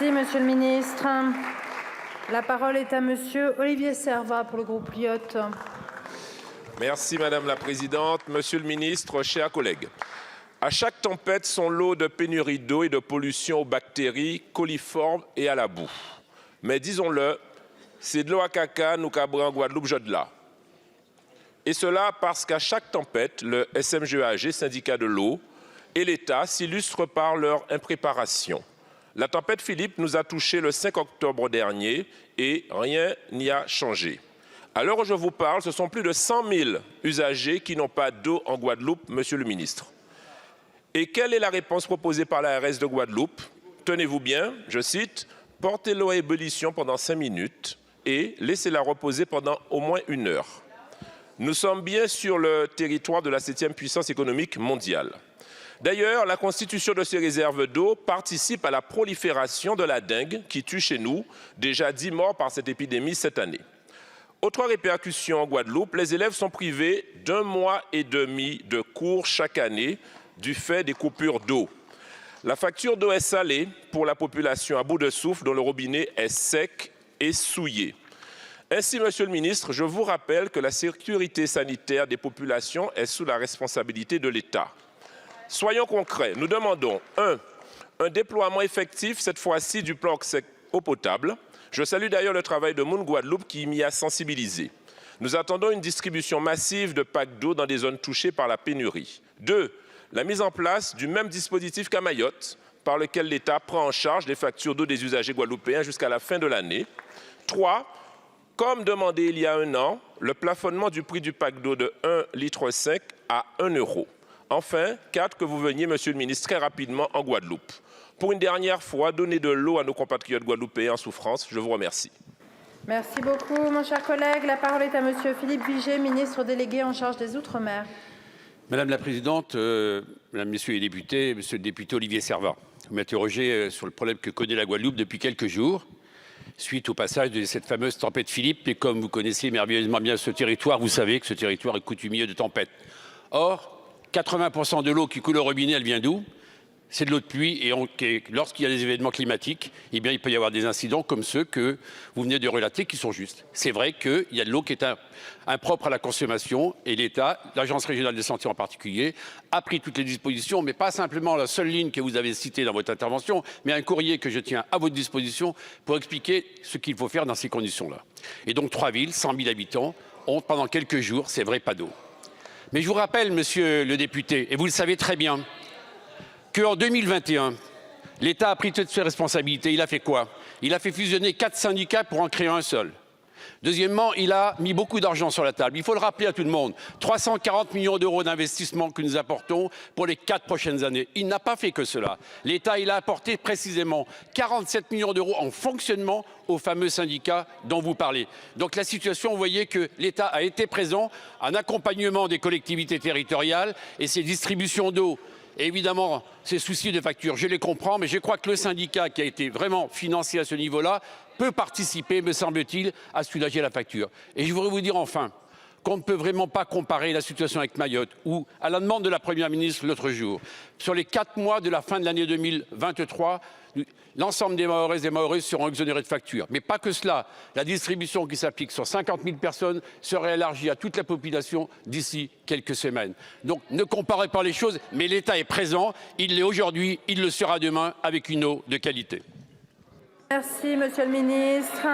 Merci, Monsieur le Ministre. La parole est à Monsieur Olivier Serva pour le groupe Lyot. Merci Madame la Présidente, Monsieur le Ministre, chers collègues. À chaque tempête, son lot de pénurie d'eau et de pollution aux bactéries, coliformes et à la boue. Mais disons-le, c'est de l'eau à caca, nous cabra en Guadeloupe, je de là. Et cela parce qu'à chaque tempête, le SMGEAG, syndicat de l'eau, et l'État s'illustrent par leur impréparation. La tempête Philippe nous a touchés le 5 octobre dernier et rien n'y a changé. À l'heure où je vous parle, ce sont plus de 100 000 usagers qui n'ont pas d'eau en Guadeloupe, Monsieur le Ministre. Et quelle est la réponse proposée par l'ARS de Guadeloupe? Tenez-vous bien, je cite, « Portez l'eau à ébullition pendant 5 minutes et laissez-la reposer pendant au moins 1 heure ». Nous sommes bien sur le territoire de la 7e puissance économique mondiale. D'ailleurs, la constitution de ces réserves d'eau participe à la prolifération de la dengue qui tue chez nous déjà 10 morts par cette épidémie cette année. Autre répercussion en Guadeloupe, les élèves sont privés d'1 mois et demi de cours chaque année du fait des coupures d'eau. La facture d'eau est salée pour la population à bout de souffle dont le robinet est sec et souillé. Ainsi, Monsieur le Ministre, je vous rappelle que la sécurité sanitaire des populations est sous la responsabilité de l'État. Soyons concrets, nous demandons un déploiement effectif, cette fois-ci du plan sec eau potable. Je salue d'ailleurs le travail de Moon Guadeloupe qui m'y a sensibilisé. Nous attendons une distribution massive de packs d'eau dans des zones touchées par la pénurie. 2. La mise en place du même dispositif qu'à Mayotte, par lequel l'État prend en charge les factures d'eau des usagers guadeloupéens jusqu'à la fin de l'année. 3. Comme demandé il y a 1 an, le plafonnement du prix du pack d'eau de 1,5 litre à 1 euro. Enfin, 4, que vous veniez, Monsieur le Ministre, très rapidement en Guadeloupe. Pour une dernière fois, donner de l'eau à nos compatriotes guadeloupéens en souffrance. Je vous remercie. Merci beaucoup, mon cher collègue. La parole est à Monsieur Philippe Viget, ministre délégué en charge des Outre-mer. Madame la Présidente, Mesdames, Messieurs les députés, Monsieur le député Olivier Serva, vous m'interrogez sur le problème que connaît la Guadeloupe depuis quelques jours, suite au passage de cette fameuse tempête Philippe. Et comme vous connaissez merveilleusement bien ce territoire, vous savez que ce territoire est coutumier de tempêtes. Or, 80% de l'eau qui coule au robinet, elle vient d'où? C'est de l'eau de pluie et lorsqu'il y a des événements climatiques, eh bien, il peut y avoir des incidents comme ceux que vous venez de relater qui sont justes. C'est vrai qu'il y a de l'eau qui est impropre à la consommation et l'État, l'Agence régionale de santé en particulier, a pris toutes les dispositions, mais pas simplement la seule ligne que vous avez citée dans votre intervention, mais un courrier que je tiens à votre disposition pour expliquer ce qu'il faut faire dans ces conditions-là. Et donc 3 villes, 100 000 habitants, ont pendant quelques jours, c'est vrai, pas d'eau. Mais je vous rappelle, monsieur le député, et vous le savez très bien, qu'en 2021, l'État a pris toutes ses responsabilités. Il a fait quoi? Il a fait fusionner 4 syndicats pour en créer un seul. Deuxièmement, il a mis beaucoup d'argent sur la table. Il faut le rappeler à tout le monde. 340 millions d'euros d'investissement que nous apportons pour les 4 prochaines années. Il n'a pas fait que cela. L'État, il a apporté précisément 47 millions d'euros en fonctionnement aux fameux syndicats dont vous parlez. Donc la situation, vous voyez que l'État a été présent en accompagnement des collectivités territoriales et ces distributions d'eau. Et évidemment, ces soucis de facture, je les comprends, mais je crois que le syndicat qui a été vraiment financé à ce niveau-là peut participer, me semble-t-il, à soulager la facture. Et je voudrais vous dire enfin qu'on ne peut vraiment pas comparer la situation avec Mayotte, où, à la demande de la Première ministre l'autre jour, sur les 4 mois de la fin de l'année 2023, l'ensemble des Mahoraises et Mahoraises seront exonérés de facture. Mais pas que cela. La distribution qui s'applique sur 50 000 personnes serait élargie à toute la population d'ici quelques semaines. Donc ne comparez pas les choses, mais l'État est présent. Il l'est aujourd'hui, il le sera demain avec une eau de qualité. Merci, Monsieur le Ministre.